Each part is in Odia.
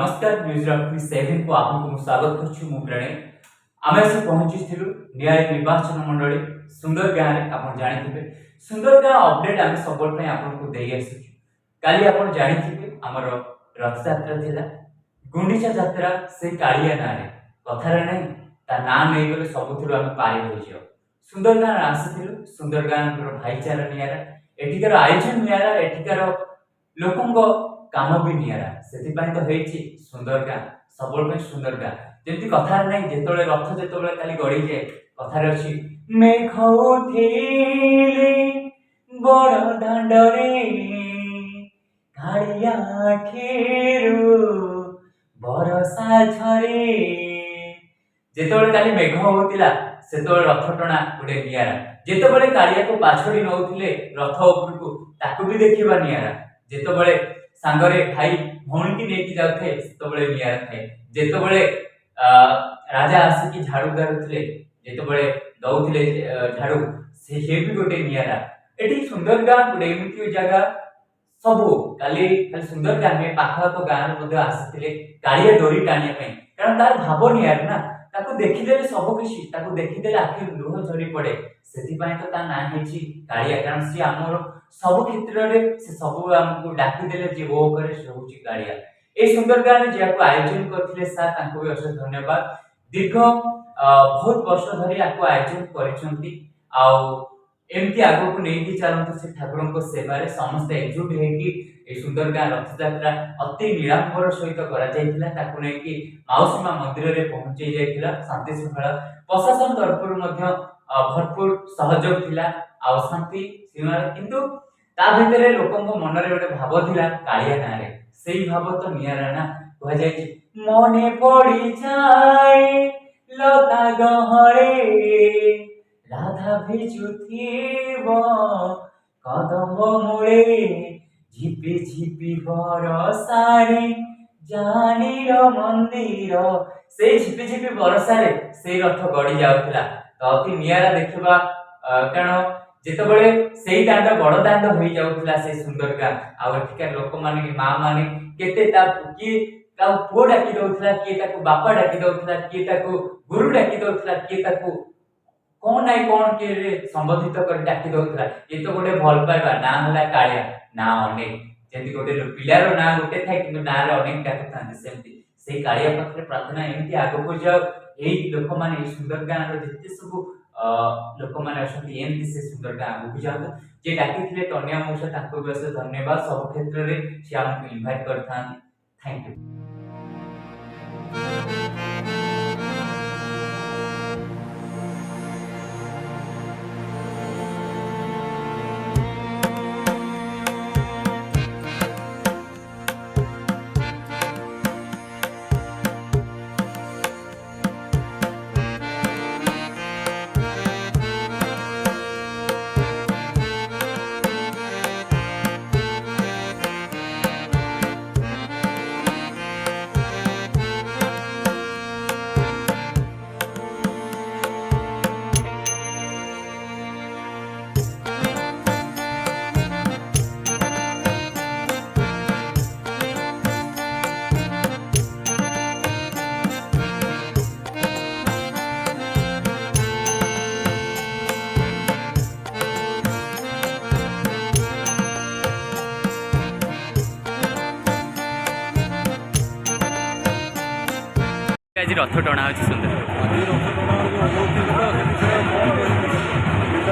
नमस्कार न्यूज रॉक 7 को आपको स्वागत करछु मु प्रणय आमे से पहुंचिथिलु न्याय निर्वाचन मंडली सुंदर गाँव रे आपण जानिथिबे सुंदर गाँव अपडेट आमे सबल पे आपन को देई आसी काली आपण जानिथिबे हमर रथ यात्रा थिला गुंडीचा यात्रा से कालिया ना रे कथारे नै ता ना नै गले सबुथिरु आमे पारी होई जाऊ सुंदर गाँव आसीथिलु सुंदर गाँव रो भाईचारा नियारा एठिकर आयोजन नियारा एठिकर लोकंग काम भी नियारा सेति पय तो हेछि सुंदर गाँ सबल पे सुंदर गाँ जेति कथा नै जेतोले रथ जेतोले खाली गड़ी जाय कथा रे अछि मेघ उठिले बड़ दांड रे घाड़िया खेरु बरसा झरे जेतोले खाली मेघ होतिला सेतोले रथ टणा गुडे नियारा जेतोले कालिया को पाछड़ी नउथिले रथ उपरकू ताकू भी देखिबा नियारा जेतोले सांगरे भाई भौणी की नेकी जाउथे सेतोले नियारा थाए जेतोले राजा आसी झाड़ू धरुथिले जेतोले दउथिले झाड़ू से भी गोटे नियारा एठी सुंदर गाँ गुडे एमिति जगह सबो काली खाली सुंदर गाँ में पाखा तो गाँ मध्ये आसीथिले कालिया डोरी टानिया पय कारण तार भाव नियार ना ताको देखि देले सब किछि ताको देखि देले आखि लुह झरी पड़े सेति पय तो ता ना हेछि कालिया कारण से हमर सब क्षेत्र रे से सब हमको डाकी देले जे वो करे से होछि कालिया ए सुंदर गाँ रे जे को आयोजन करथिले सा ताको भी अशेष धन्यवाद दीर्घ बहुत वर्ष धरि आको आयोजन करिसंती आ एमती आगो को नेकी चलंत से ठाकुर को सेवा रे समस्त एकजुट हेकी ए सुंदर गाँ रथ यात्रा अति निरांबर सहित करा जायतिला ताको नेकी माउसीमा मंदिर रे पहुंचे जायतिला शांति शृंखला प्रशासन तरफ मध्य भरपूर सहयोग थिला आ शांति सीमा किंतु ता भितरे लोकंग मन रे गोटे भाव थिला कालिया ना रे सेही भाव तो नियारा ना कह जाय छी मने पड़ी जाय लता गहरे राधा भिजुथिब कदम मूले झिपि झिपि बरसारे जानीर मंदिर से झिपि झिपि बरसारे से रथ गड़ी जाउथिला तो अति नियारा देखिबा कारण जेतबळे सेही दांड बड़ दांड होई जाउथिला से सुंदर गाँ आ एठिका लोक माने मां माने केते ता की ता पुओ डाकी दउथिला के ताको बापा डाकी दउथिला के ताको गुरु डाकी दउथिला के ताको कोन नाइ कोन के रे संबोधित कर डाकी दउथिला ए तो गोटे भल पाइबा ना हला कालिया ना अनेक जेति गोटे पिलारो ना गोटे थाय किंतु ना रे अनेक डाकी थांते सेमति से कालिया पत्रे प्रार्थना एमति आगो को जाओ एई लोक माने सुंदर गाँ रो जेते सब लोक माने असंती एमति से सुंदर गाँ आगो को जाओ जे डाकी थिले तन्या मौसा ताको बेस धन्यवाद सब क्षेत्र रे से हमको इनवाइट करथान थैंक यू आज रथ टणा होची सुंदर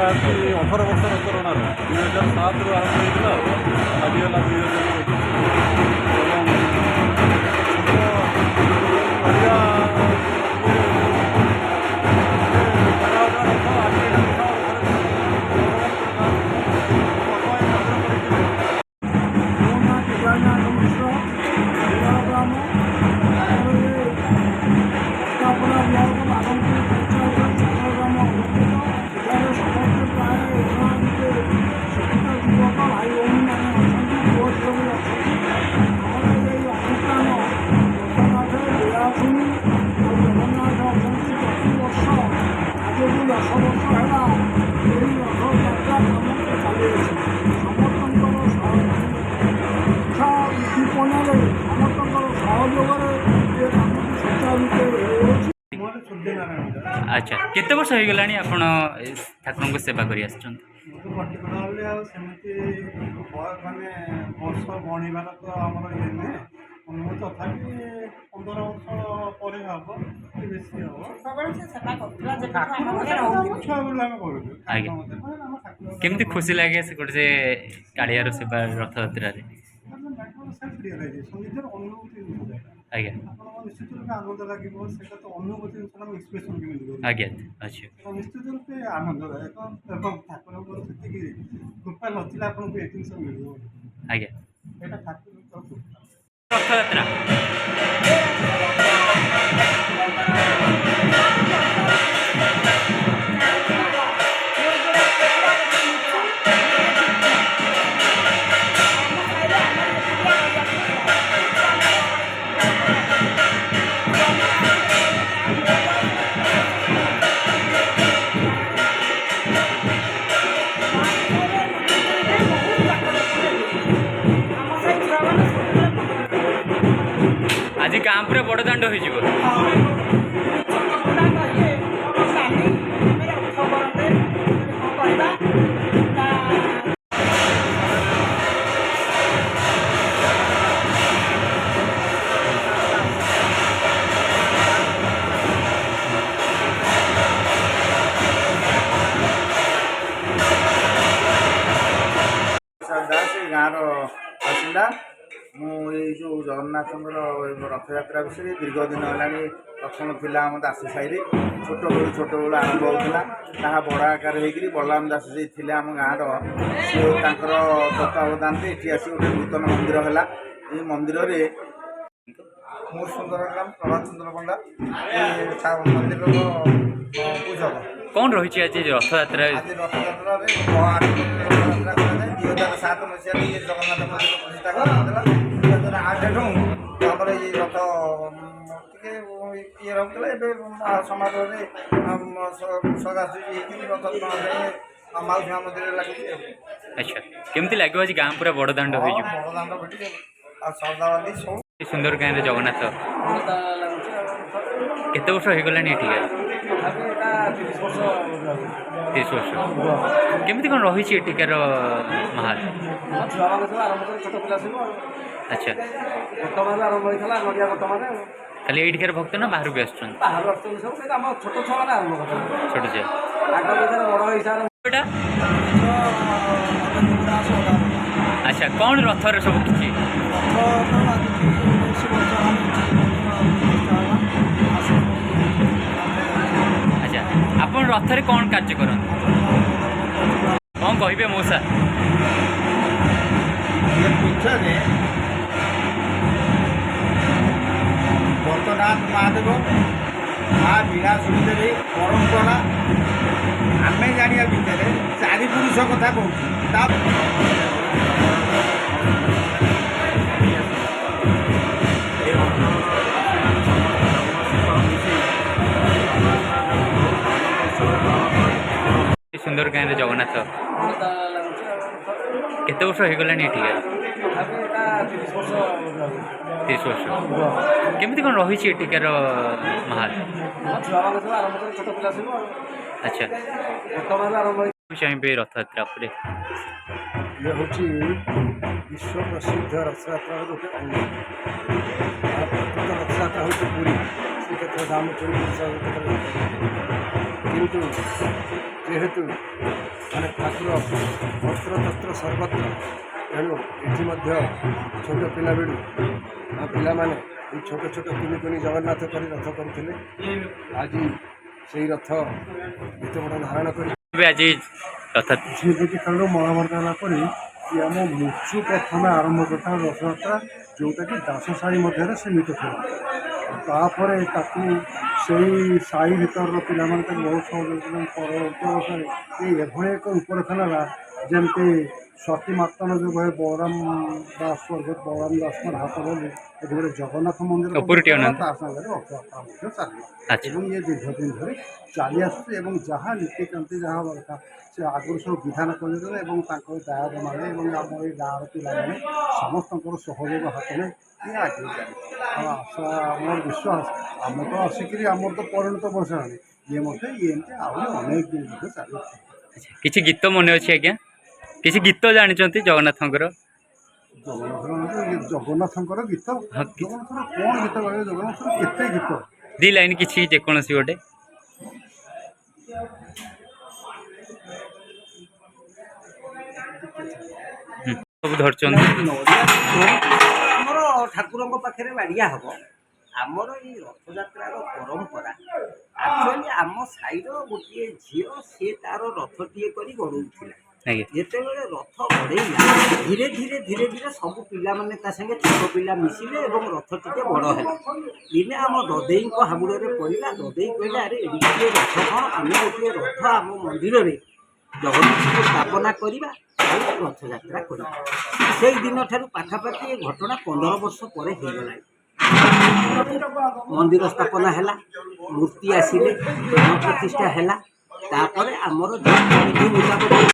आज 18 वर्ष रथ टणा 2007 रु आरंभ होता आज है ସମସ୍ତଙ୍କର ସହଯୋଗରେ ମୋର ସୂର୍ଯ୍ୟନାରାୟଣ ପୂଜା। ଆଚ୍ଛା କେତେ ବର୍ଷ ହେଇଗଲାଣି ଆପଣ ଏ ଠାକୁରଙ୍କ ସେବା କରି ଆସିଛନ୍ତି? ମୋତେ ପର୍ଟିକୁଲାରଲି ଆଉ ସେମିତି ମାନେ ବର୍ଷ ଗଣିବାର ତ ଆମର ଇଏ ନୁହେଁ। ମୁଁ ତଥାପି 15 ବର୍ଷ ପରେ ହେବ କି ବେଶୀ ହେବ। ଛୁଆବେଳୁ ଆମେ କରୁଛୁ। ଆଜ୍ଞା କେମିତି ଖୁସି ଲାଗେ ସେ ଗୋଟେ ସେ କାଳିଆର ସେବା ରଥଯାତ୍ରାରେ? ନିଜର ଅନୁଭୂତି ଜିନିଷ ଆଜ୍ଞା ଆପଣଙ୍କ ନିଶ୍ଚିତ ରୂପେ ଆନନ୍ଦ ଲାଗିବ। ସେଇଟା ତ ଅନୁଭୂତି ଜିନିଷଟା ଆମେ ଏକ୍ସପ୍ରେସନ୍ କେମିତି କରିବୁ। ଆଜ୍ଞା ଆଚ୍ଛା ତ ନିଶ୍ଚିତ ରୂପେ ଆନନ୍ଦଦାୟକ ଏବଂ ଠାକୁରଙ୍କର ସେତିକି କୃପା ନଥିଲେ ଆପଣଙ୍କୁ ଏ ଜିନିଷ ମିଳିବ। ଆଜ୍ଞା ଏଇଟା ଠାକୁରଙ୍କର କୃପା। ରଥଯାତ୍ରା ଆଜି ଗାଁ ପୁରା ବଡ଼ ଦାଣ୍ଡ ହୋଇଯିବ। ଦାସ ଏ ଗାଁର ବାସିନ୍ଦା। ମୁଁ ଏଇ ଯେଉଁ ଜଗନ୍ନାଥଙ୍କର ରଥଯାତ୍ରା ବିଷୟରେ ଦୀର୍ଘ ଦିନ ହେଲାଣି ପ୍ରଥମ ଥିଲା ଆମ ଦାସ ସାହିରେ। ଛୋଟବେଳୁ ଆରମ୍ଭ ହେଉଥିଲା। ତାହା ବଡ଼ ଆକାର ହେଇକରି ବଳରାମ ଦାସ ଯିଏ ଥିଲେ ଆମ ଗାଁର, ସିଏ ତାଙ୍କର ତତ୍ତ୍ୱାବଧାନରେ ଏଠି ଆସି ଗୋଟେ ନୂତନ ମନ୍ଦିର ହେଲା। ଏହି ମନ୍ଦିରରେ ମୁଁ ସୁନ୍ଦରଗ୍ରାମ ପ୍ରଭାତ ଚନ୍ଦ୍ର ପଣ୍ଡା ମନ୍ଦିରର ପୂଜକ। କ'ଣ ରହିଛି ଆଜି ରଥଯାତ୍ରା? ଆଜି ରଥଯାତ୍ରାରେ ରଥଯାତ୍ରା କରାଯାଏ। 2007 ମସିହାରେ ଇଏ ଜଗନ୍ନାଥ ମନ୍ଦିର ପ୍ରତିଷ୍ଠା କରାଯାଇଥିଲା। 2008ଠୁ ଆମର ଏଇ ରଥ ଟିକେ ଇଏ ରହୁଥିଲା। ଏବେ ସମାଜରେ ସଜାସଜି ହେଇକି ରଥ ମାଉସୀ ମା ମନ୍ଦିରରେ ଲାଗୁଛି। ଆଚ୍ଛା କେମିତି ଲାଗିବ ଆଜି ଗାଁ ପୁରା ବଡ଼ ଦାଣ୍ଡ ହୋଇଯିବ? ବଡ଼ ଦାଣ୍ଡ ଭିତରେ ଆଉ ସଦାବାଦୀ ସବୁ ସୁନ୍ଦର ଗାଁରେ ଜଗନ୍ନାଥ କେତେ ବର୍ଷ ହେଇଗଲାଣି ଏଠିକାର? 30 ବର୍ଷ। କେମିତି କ'ଣ ରହିଛି ଏଠିକାର ମାହାଲ? ଛୁଆମାନେ ସବୁ ଆରମ୍ଭ କରି ଛୋଟ ପିଲା ସବୁ। ଆଚ୍ଛା ବର୍ତ୍ତମାନ ଆରମ୍ଭ ହେଇଥିଲା ନଡ଼ିଆ ବର୍ତ୍ତମାନ। ଖାଲି ଏଇଠିକାର ଭକ୍ତ ନା ବାହାରୁ ବି ଆସୁଛନ୍ତି? ବାହାରୁ ଆସୁଛନ୍ତି ସବୁ। ସେଇଟା ଆମ ଛୋଟ ଛୁଆମାନେ ଆରମ୍ଭ କରୁଛନ୍ତି। ଛୋଟ ଝିଅ ଆଗ ଭିତରେ ବଡ଼ ହିସାବରେ ଏଇଟା ଆଚ୍ଛା କ'ଣ ରଥରେ ସବୁ କିଛି? ଆଚ୍ଛା ଆପଣ ରଥରେ କ'ଣ କାର୍ଯ୍ୟ କରନ୍ତି? କ'ଣ କହିବେ ମଉସା? ଏ ପୀଠରେ ଭକ୍ତନାଥ ମହାଦେବ ମା ବୀଣା ସୁନ୍ଦରୀ ପରମ୍ପରା ଆମେ ଜାଣିବା ଭିତରେ 4 ପୁରୁଷ କଥା କହୁଛୁ। ତା ସୁନ୍ଦର ଗାଁରେ ଜଗନ୍ନାଥ କେତେ ବର୍ଷ ହେଇଗଲାଣି ଏଠିକାର? 30 ବର୍ଷ। କେମିତି କ'ଣ ରହିଛି ଏଠିକାର ମାହାଲ? ଛୁଆମାନେ ସବୁ ଆରମ୍ଭ କରି ଛୋଟ ପିଲା ସବୁ। ଆଚ୍ଛା ବର୍ତ୍ତମାନ ଆରମ୍ଭ ଚାହିଁବେ ରଥଯାତ୍ରା ଉପରେ? ଇଏ ହେଉଛି ବିଶ୍ୱ ପ୍ରସିଦ୍ଧ ରଥଯାତ୍ରାର ଗୋଟେ ଅଙ୍ଗ। ପ୍ରକୃତ ରଥଯାତ୍ରା ହେଉଛି ପୁରୀ, ଶ୍ରୀକ୍ଷେତ୍ର ଧାମ ପୁରୀ କିନ୍ତୁ ଯେହେତୁ ମାନେ ଠାକୁର ଅତ୍ରତତ୍ର ସର୍ବତ୍ର, ତେଣୁ ଏଠି ମଧ୍ୟ ଛୋଟ ପିଲା ବେଳୁ ପିଲାମାନେ এই ছোট ছোট কুনি কুনি জগন্নাথ করে রথ করুলে আজ সেই রথ এত বড় ধারণ করে আଜି রথ ঝিলিকি কাণ্ড মহাভারত করে କି ଆମ ମୁଚୁ ପ୍ରଥମେ ଆରମ୍ଭ କରିଥାଉ ରଥଯାତ୍ରା, ଯେଉଁଟାକି ଦାସ ସାହି ମଧ୍ୟରେ ସୀମିତ ଥିଲା। ତାପରେ ତାକୁ ସେଇ ସାହି ଭିତରର ପିଲାମାନେ ତାକୁ ବହୁତ ସହଯୋଗ ପରବର୍ତ୍ତୀ ବର୍ଷରେ ଏଭଳି ଏକ ରୂପରେଖା ନେଲା ଯେମିତି ସ୍ୱାତି ମାର୍ତ୍ତନ ଯେଉଁ ବହେ ବଳରାମ ଦାସ ସ୍ୱର୍ଗତ ବଳରାମ ଦାସଙ୍କର ହାତ ଧରି ଏଠି ଗୋଟେ ଜଗନ୍ନାଥ ମନ୍ଦିର ଉପରୁଟି ପ୍ରତିଷ୍ଠା ହେଲା, ଅନାନ୍ତୁ। ତା ସାଙ୍ଗରେ ରଥଯାତ୍ରା ମଧ୍ୟ ଚାଲିବ ଆଚ୍ଛା। ଏବଂ ଇଏ ଦୀର୍ଘ ଦିନ ଧରି ଚାଲି ଆସୁଛି ଏବଂ ଯାହା ନୀତିକାନ୍ତି ଯାହା ଦରକାର ସେ ଆଗରୁ ସବୁ ବିଧାନ କରିଦେଲେ ଏବଂ ତାଙ୍କର ଦାୟାଦମାନେ ଏବଂ ଆମ ଏଇ ଗାଁର ପିଲାମାନେ ସମସ୍ତଙ୍କର ସହଯୋଗ ହାତ ନେଇ ଇଏ ଆଗେଇ ଚାଲିଛି। ଆଉ ଆଶା ଆମର ବିଶ୍ୱାସ ଆମେ ତ ଆସିକିରି ଆମର ତ ପରିଣତ ବୟସ ହେଲାଣି ଇଏ ମଧ୍ୟ ଇଏ ଏମିତି ଆହୁରି ଅନେକ ଦିନ ମଧ୍ୟ ଚାଲିଛି। କିଛି ଗୀତ ମନେ ଅଛି ଆଜ୍ଞା? କିଛି ଗୀତ ଜାଣିଛନ୍ତି ଜଗନ୍ନାଥଙ୍କର? ଜଗନ୍ନାଥଙ୍କର ଗୀତ ହଁ, କିଛି ଜଗନ୍ନାଥର କ'ଣ ଗୀତ ଗାଇବେ? ଜଗନ୍ନାଥର କେତେ ଗୀତ। ଦି ଲାଇନ୍ କିଛି ଯେକୌଣସି ଗୋଟେ। ସବୁ ଧରିଛନ୍ତି। ଆମର ଠାକୁରଙ୍କ ପାଖରେ ବାଡ଼ିଆ ହବ। ଆମର ଏଇ ରଥଯାତ୍ରାର ପରମ୍ପରା ଆକ୍ଚୁଆଲି ଆମ ସାହିର ଗୋଟିଏ ଝିଅ ସିଏ ତାର ରଥଟିଏ କରି ଗଡ଼ଉଥିଲା। ଆଜ୍ଞା। ଯେତେବେଳେ ରଥ ଗଡ଼େଇଲା ଧୀରେ ଧୀରେ ଧୀରେ ଧୀରେ ସବୁ ପିଲାମାନେ ତା ସାଙ୍ଗେ ଛୋଟ ପିଲା ମିଶିଲେ ଏବଂ ରଥ ଟିକେ ବଡ଼ ହେଲା। ଦିନେ ଆମ ଦଦେଇଙ୍କ ହାବୁଡ଼ରେ ପଡ଼ିଲା। ଦଦେଇ କହିଲେ ଆରେ ଏଡ଼ିଟିଏ ରଥ କ'ଣ, ଆମେ ଗୋଟିଏ ରଥ ଆମ ମନ୍ଦିରରେ ଜଗନ୍ନାଥଙ୍କୁ ସ୍ଥାପନା କରିବା ଆଉ ରଥଯାତ୍ରା କରିବା। ସେଇ ଦିନଠାରୁ ପାଖାପାଖି ଏ ଘଟଣା 15 ବର୍ଷ ପରେ ହେଇଗଲାଣି। ମନ୍ଦିର ସ୍ଥାପନା ହେଲା, ମୂର୍ତ୍ତି ଆସିଲେ, ପ୍ରତିଷ୍ଠା ହେଲା। ତାପରେ ଆମର ବିଧି ମୁତାବକ